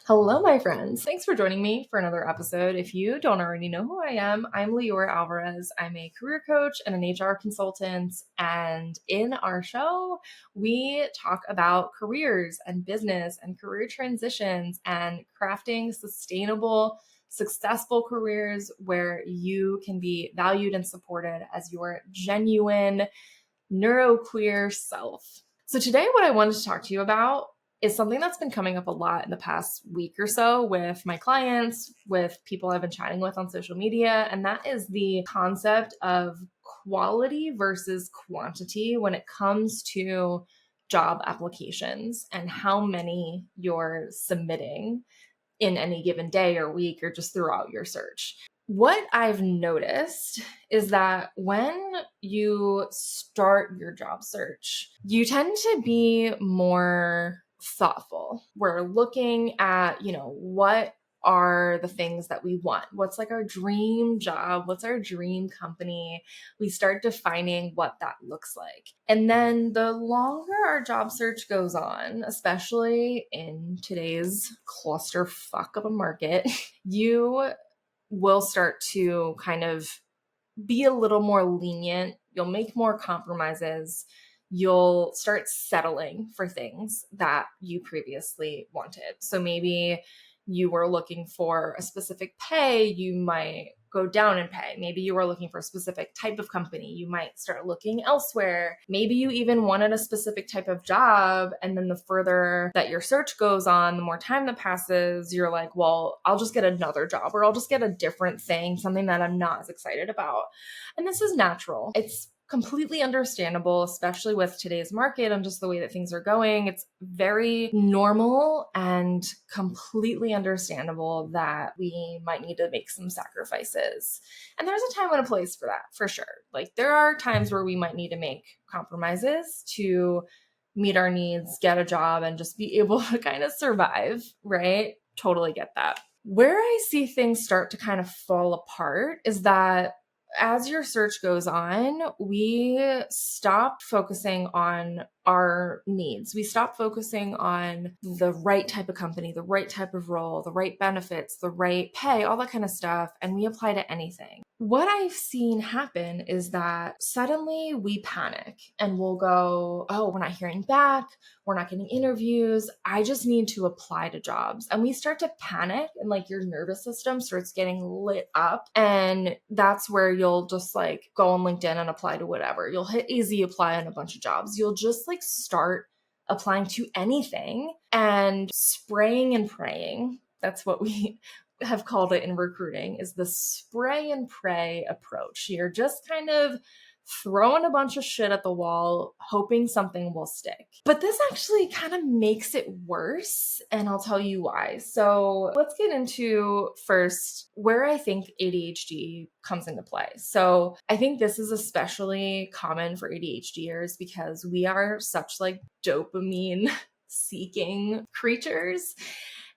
Hello, my friends. Thanks for joining me for another episode. If you don't already know who I am, I'm Leora Alvarez. I'm a career coach and an HR consultant. And in our show, we talk about careers and business and career transitions and crafting sustainable, successful careers where you can be valued and supported as your genuine neuroqueer self. So today, what I wanted to talk to you about is something that's been coming up a lot in the past week or so with my clients, with people I've been chatting with on social media, and that is the concept of quality versus quantity when it comes to job applications and how many you're submitting in any given day or week or just throughout your search. What I've noticed is that when you start your job search, you tend to be more thoughtful. We're looking at, what are the things that we want? What's like our dream job? What's our dream company? We start defining what that looks like. And then the longer our job search goes on, especially in today's clusterfuck of a market, you will start to kind of be a little more lenient. You'll make more compromises. You'll start settling for things that you previously wanted. So maybe you were looking for a specific pay, you might go down in pay. Maybe you were looking for a specific type of company, you might start looking elsewhere. Maybe you even wanted a specific type of job. And then the further that your search goes on, the more time that passes, you're like, well, I'll just get another job or I'll just get a different thing, something that I'm not as excited about. And this is natural. It's completely understandable, especially with today's market and just the way that things are going. It's very normal and completely understandable that we might need to make some sacrifices. And there's a time and a place for that, for sure. Like there are times where we might need to make compromises to meet our needs, get a job, and just be able to kind of survive, right? Totally get that. Where I see things start to kind of fall apart is that as your search goes on, we stop focusing on our needs. We stop focusing on the right type of company, the right type of role, the right benefits, the right pay, all that kind of stuff, and we apply to anything. What I've seen happen is that suddenly we panic and we'll go, oh, we're not hearing back. We're not getting interviews. I just need to apply to jobs. And we start to panic and like your nervous system starts getting lit up. And that's where you'll just like go on LinkedIn and apply to whatever. You'll hit easy apply on a bunch of jobs. You'll just like start applying to anything and spraying and praying. That's what we have called it in recruiting, is the spray and pray approach. You're just kind of throwing a bunch of shit at the wall, hoping something will stick. But this actually kind of makes it worse, and I'll tell you why. So let's get into first where I think ADHD comes into play. So I think this is especially common for ADHDers because we are such like dopamine seeking creatures.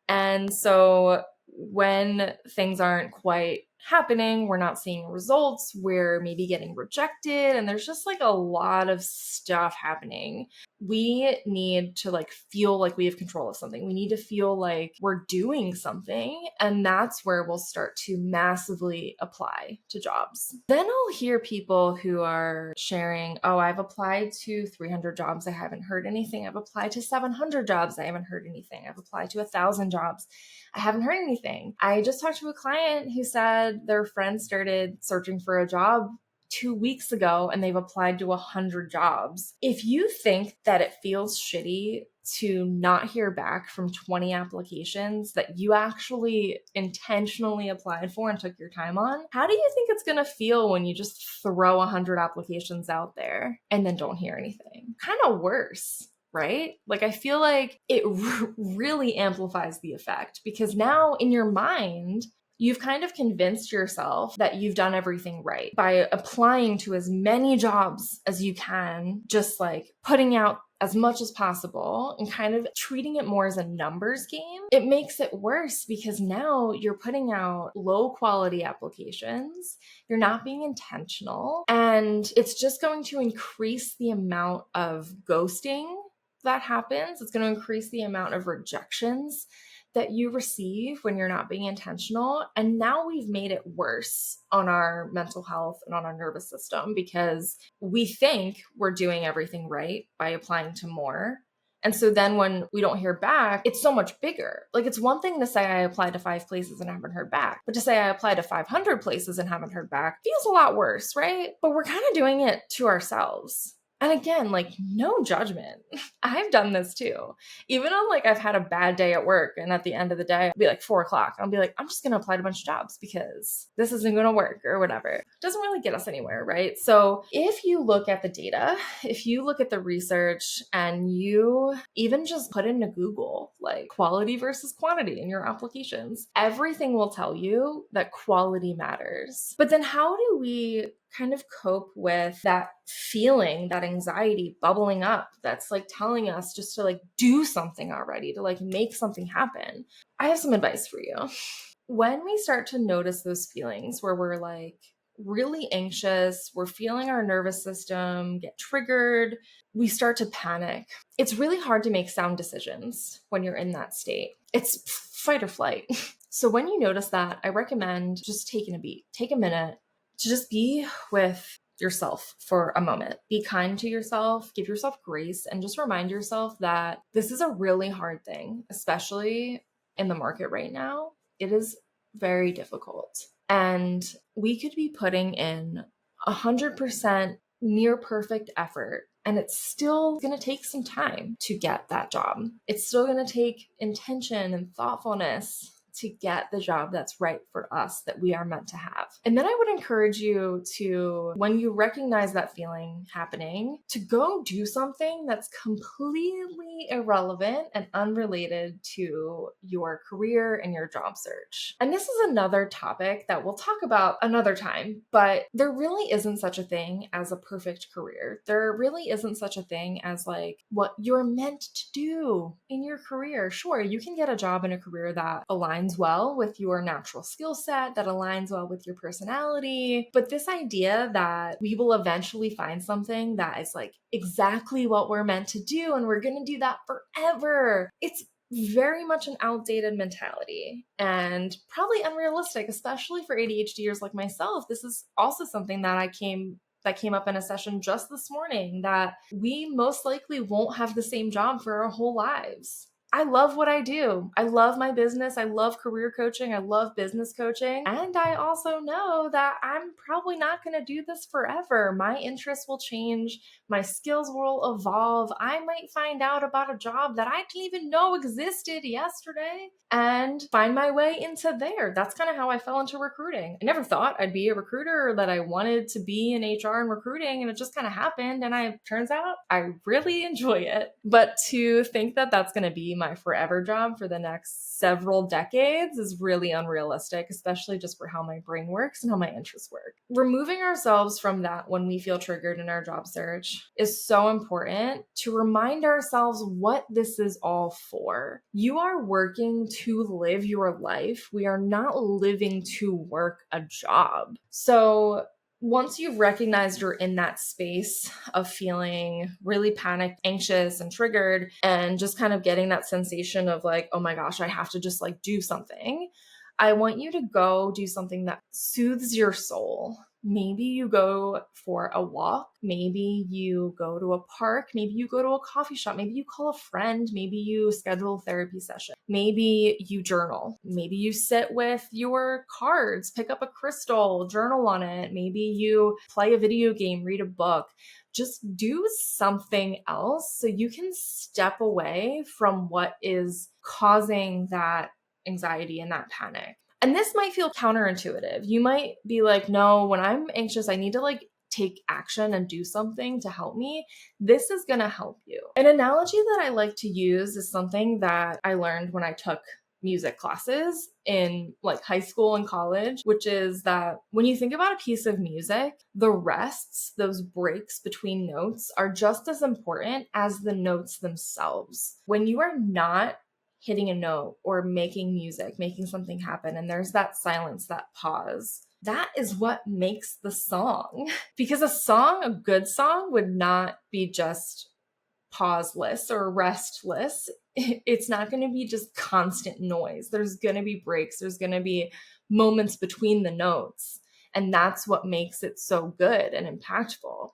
And so when things aren't quite happening, we're not seeing results, we're maybe getting rejected, and there's just like a lot of stuff happening. We need to like feel like we have control of something. We need to feel like we're doing something, and that's where we'll start to massively apply to jobs. Then I'll hear people who are sharing, oh, I've applied to 300 jobs, I haven't heard anything. I've applied to 700 jobs, I haven't heard anything. I've applied to 1,000 jobs, I haven't heard anything. I just talked to a client who said their friend started searching for a job 2 weeks ago and they've applied to 100 jobs. If you think that it feels shitty to not hear back from 20 applications that you actually intentionally applied for and took your time on, how do you think it's going to feel when you just throw 100 applications out there and then don't hear anything? Kind of worse. Right? Like, I feel like it really amplifies the effect because now in your mind, you've kind of convinced yourself that you've done everything right by applying to as many jobs as you can, just like putting out as much as possible and kind of treating it more as a numbers game. It makes it worse because now you're putting out low quality applications. You're not being intentional, and it's just going to increase the amount of ghosting that happens. It's going to increase the amount of rejections that you receive when you're not being intentional. And now we've made it worse on our mental health and on our nervous system because we think we're doing everything right by applying to more. And so then when we don't hear back, it's so much bigger. Like, it's one thing to say I applied to 5 places and haven't heard back, but to say I applied to 500 places and haven't heard back feels a lot worse, right? But we're kind of doing it to ourselves. And again, like, no judgment. I've done this too. Even on like, I've had a bad day at work and at the end of the day, it'll be like 4 o'clock. I'll be like, I'm just going to apply to a bunch of jobs because this isn't going to work or whatever. It doesn't really get us anywhere, right? So if you look at the data, if you look at the research and you even just put into Google, like quality versus quantity in your applications, everything will tell you that quality matters. But then how do we kind of cope with that feeling, that anxiety bubbling up that's like telling us just to like do something already, to like make something happen? I have some advice for you. When we start to notice those feelings where we're like really anxious, we're feeling our nervous system get triggered, we start to panic. It's really hard to make sound decisions when you're in that state. It's fight or flight. So when you notice that, I recommend just taking a beat, take a minute to just be with yourself for a moment. Be kind to yourself, give yourself grace, and just remind yourself that this is a really hard thing, especially in the market right now. It is very difficult. And we could be putting in 100% near perfect effort, and it's still going to take some time to get that job. It's still going to take intention and thoughtfulness to get the job that's right for us, that we are meant to have. And then I would encourage you to, when you recognize that feeling happening, to go do something that's completely irrelevant and unrelated to your career and your job search. And this is another topic that we'll talk about another time, but there really isn't such a thing as a perfect career. There really isn't such a thing as like what you're meant to do in your career. Sure, you can get a job in a career that aligns well with your natural skill set, that aligns well with your personality. But this idea that we will eventually find something that is like exactly what we're meant to do and we're going to do that forever, it's very much an outdated mentality and probably unrealistic, especially for ADHDers like myself. This is also something that came up in a session just this morning, that we most likely won't have the same job for our whole lives. I love what I do. I love my business. I love career coaching. I love business coaching. And I also know that I'm probably not going to do this forever. My interests will change. My skills will evolve. I might find out about a job that I didn't even know existed yesterday and find my way into there. That's kind of how I fell into recruiting. I never thought I'd be a recruiter or that I wanted to be in HR and recruiting, and it just kind of happened. And turns out I really enjoy it. But to think that that's going to be my forever job for the next several decades is really unrealistic, especially just for how my brain works and how my interests work. Removing ourselves from that when we feel triggered in our job search is so important, to remind ourselves what this is all for. You are working to live your life. We are not living to work a job. So once you've recognized you're in that space of feeling really panicked, anxious, and triggered, and just kind of getting that sensation of like, oh my gosh, I have to just like do something, I want you to go do something that soothes your soul. Maybe you go for a walk. Maybe you go to a park. Maybe you go to a coffee shop. Maybe you call a friend. Maybe you schedule a therapy session. Maybe you journal. Maybe you sit with your cards, pick up a crystal, journal on it. Maybe you play a video game, read a book. Just do something else so you can step away from what is causing that anxiety and that panic. And this might feel counterintuitive. You might be like, no, when I'm anxious, I need to like take action and do something to help me. This is going to help you. An analogy that I like to use is something that I learned when I took music classes in like high school and college, which is that when you think about a piece of music, the rests, those breaks between notes, are just as important as the notes themselves. When you are not hitting a note or making music, making something happen, and there's that silence, that pause, that is what makes the song. Because a good song would not be just pauseless or restless. it's not going to be just constant noise. There's going to be breaks. There's going to be moments between the notes. And that's what makes it so good and impactful.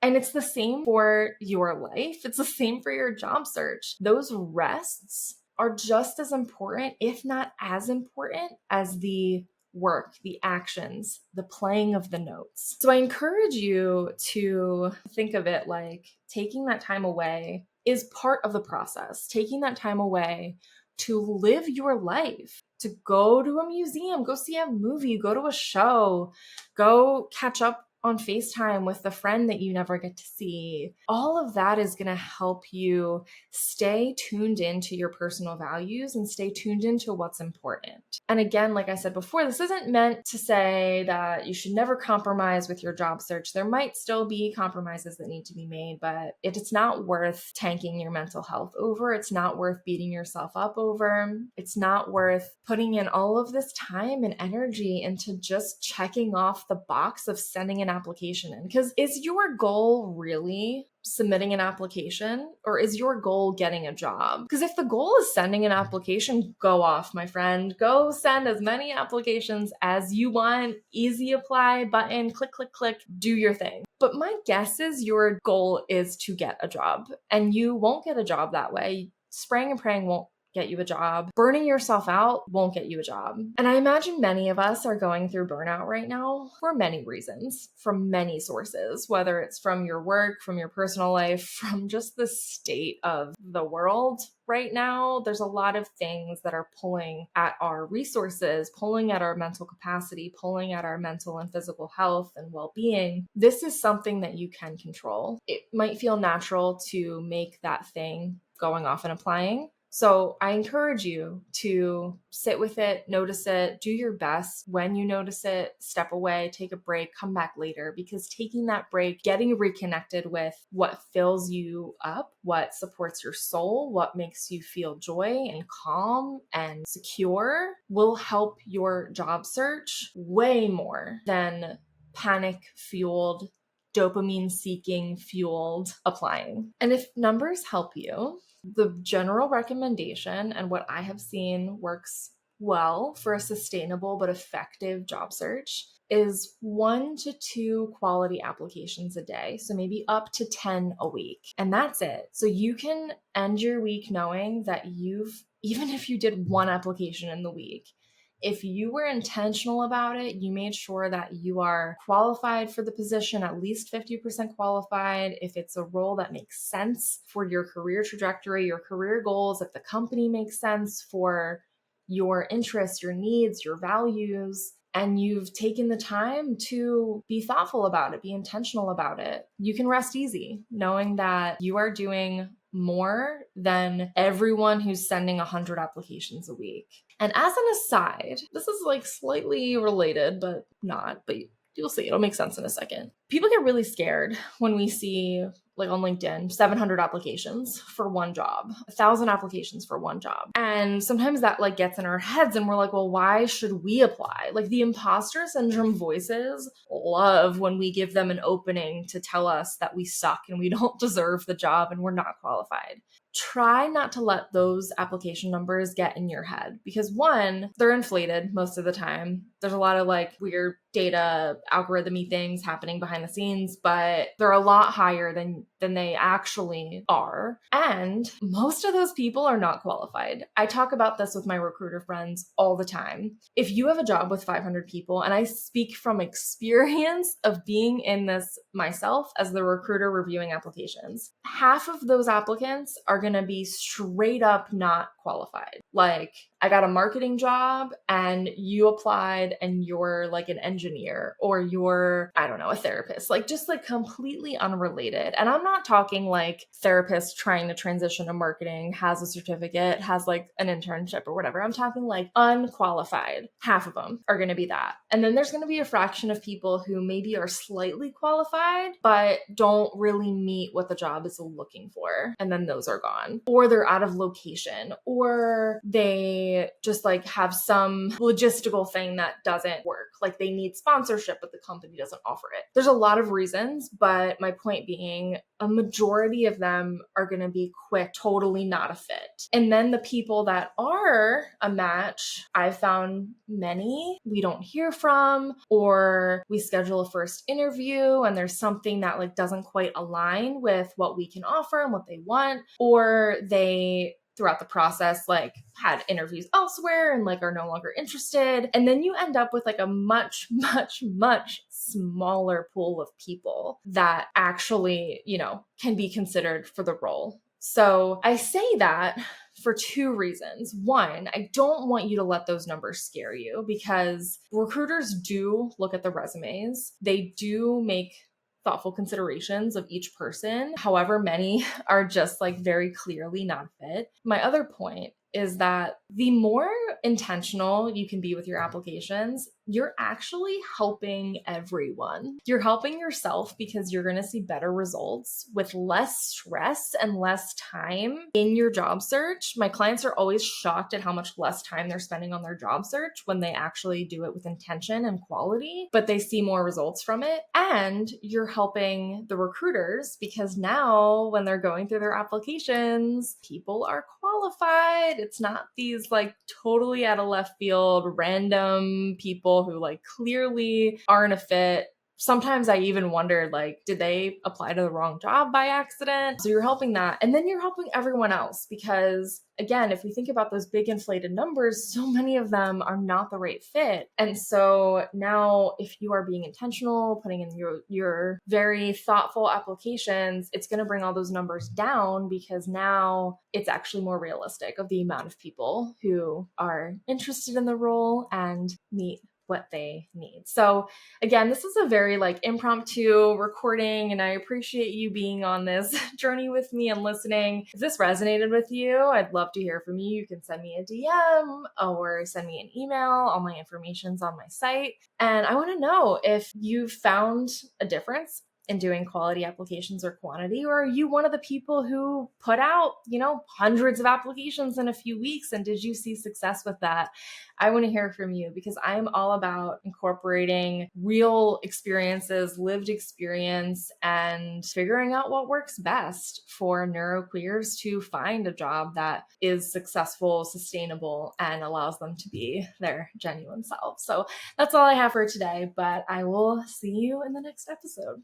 And it's the same for your life. It's the same for your job search. Those rests are just as important, if not as important, as the work, the actions, the playing of the notes. So I encourage you to think of it like taking that time away is part of the process. Taking that time away to live your life, to go to a museum, go see a movie, go to a show, go catch up on FaceTime with a friend that you never get to see. All of that is going to help you stay tuned into your personal values and stay tuned into what's important. And again, like I said before, this isn't meant to say that you should never compromise with your job search. There might still be compromises that need to be made, but it's not worth tanking your mental health over. It's not worth beating yourself up over. It's not worth putting in all of this time and energy into just checking off the box of sending an application in. Because is your goal really submitting an application, or is your goal getting a job? Because if the goal is sending an application, go off, my friend. Go send as many applications as you want. Easy apply button, click, click, click, do your thing. But my guess is your goal is to get a job, and you won't get a job that way. Spraying and praying won't get you a job. Burning yourself out won't get you a job. And I imagine many of us are going through burnout right now for many reasons, from many sources, whether it's from your work, from your personal life, from just the state of the world right now. There's a lot of things that are pulling at our resources, pulling at our mental capacity, pulling at our mental and physical health and well-being. This is something that you can control. It might feel natural to make that thing going off and applying. So I encourage you to sit with it, notice it, do your best. When you notice it, step away, take a break, come back later, because taking that break, getting reconnected with what fills you up, what supports your soul, what makes you feel joy and calm and secure will help your job search way more than panic-fueled, dopamine-seeking fueled applying. And if numbers help you, the general recommendation and what I have seen works well for a sustainable but effective job search is 1 to 2 quality applications a day. So maybe up to 10 a week. And that's it. So you can end your week knowing that even if you did 1 application in the week, if you were intentional about it, you made sure that you are qualified for the position, at least 50% qualified. If it's a role that makes sense for your career trajectory, your career goals, if the company makes sense for your interests, your needs, your values, and you've taken the time to be thoughtful about it, be intentional about it, you can rest easy knowing that you are doing more than everyone who's sending 100 applications a week. And as an aside, this is like slightly related, but not, but you'll see, it'll make sense in a second. People get really scared when we see, like on LinkedIn, 700 applications for one job, 1,000 applications for one job. And sometimes that like gets in our heads and we're like, well, why should we apply? Like the imposter syndrome voices love when we give them an opening to tell us that we suck and we don't deserve the job and we're not qualified. Try not to let those application numbers get in your head because 1, they're inflated most of the time. There's a lot of like weird data algorithmy things happening behind the scenes, but they're a lot higher than they actually are. And most of those people are not qualified. I talk about this with my recruiter friends all the time. If you have a job with 500 people, and I speak from experience of being in this myself as the recruiter reviewing applications, half of those applicants are going to be straight up not qualified. Like, I got a marketing job and you applied and you're like an engineer or you're, I don't know, a therapist, like just like completely unrelated. And I'm not talking like therapist trying to transition to marketing, has a certificate, has like an internship or whatever. I'm talking like unqualified. Half of them are going to be that. And then there's going to be a fraction of people who maybe are slightly qualified, but don't really meet what the job is looking for. And then those are gone. Or they're out of location, or they they just like have some logistical thing that doesn't work. Like they need sponsorship, but the company doesn't offer it. There's a lot of reasons, but my point being, a majority of them are going to be quick, totally not a fit. And then the people that are a match, I've found many we don't hear from, or we schedule a first interview and there's something that like doesn't quite align with what we can offer and what they want, or they throughout the process like had interviews elsewhere and like are no longer interested. And then you end up with like a much, much, much smaller pool of people that actually, can be considered for the role. So I say that for two reasons. One, I don't want you to let those numbers scare you, because recruiters do look at the resumes. They do make thoughtful considerations of each person. However, many are just like very clearly not fit. My other point is that the more intentional you can be with your applications, you're actually helping everyone. You're helping yourself because you're going to see better results with less stress and less time in your job search. My clients are always shocked at how much less time they're spending on their job search when they actually do it with intention and quality, but they see more results from it. And you're helping the recruiters because now when they're going through their applications, people are qualified. It's not these like totally out of left field, random people who like clearly aren't a fit. Sometimes I even wondered, like, did they apply to the wrong job by accident? So you're helping that. And then you're helping everyone else because, again, if we think about those big inflated numbers, so many of them are not the right fit. And so now if you are being intentional, putting in your very thoughtful applications, it's going to bring all those numbers down because now it's actually more realistic of the amount of people who are interested in the role and meet what they need. So again, this is a very like impromptu recording, and I appreciate you being on this journey with me and listening. If this resonated with you, I'd love to hear from you. You can send me a DM or send me an email. All my information's on my site. And I want to know if you found a difference in doing quality applications or quantity, or are you one of the people who put out, hundreds of applications in a few weeks, and did you see success with that? I want to hear from you because I'm all about incorporating real experiences, lived experience, and figuring out what works best for neuroqueers to find a job that is successful, sustainable, and allows them to be their genuine self. So that's all I have for today, but I will see you in the next episode.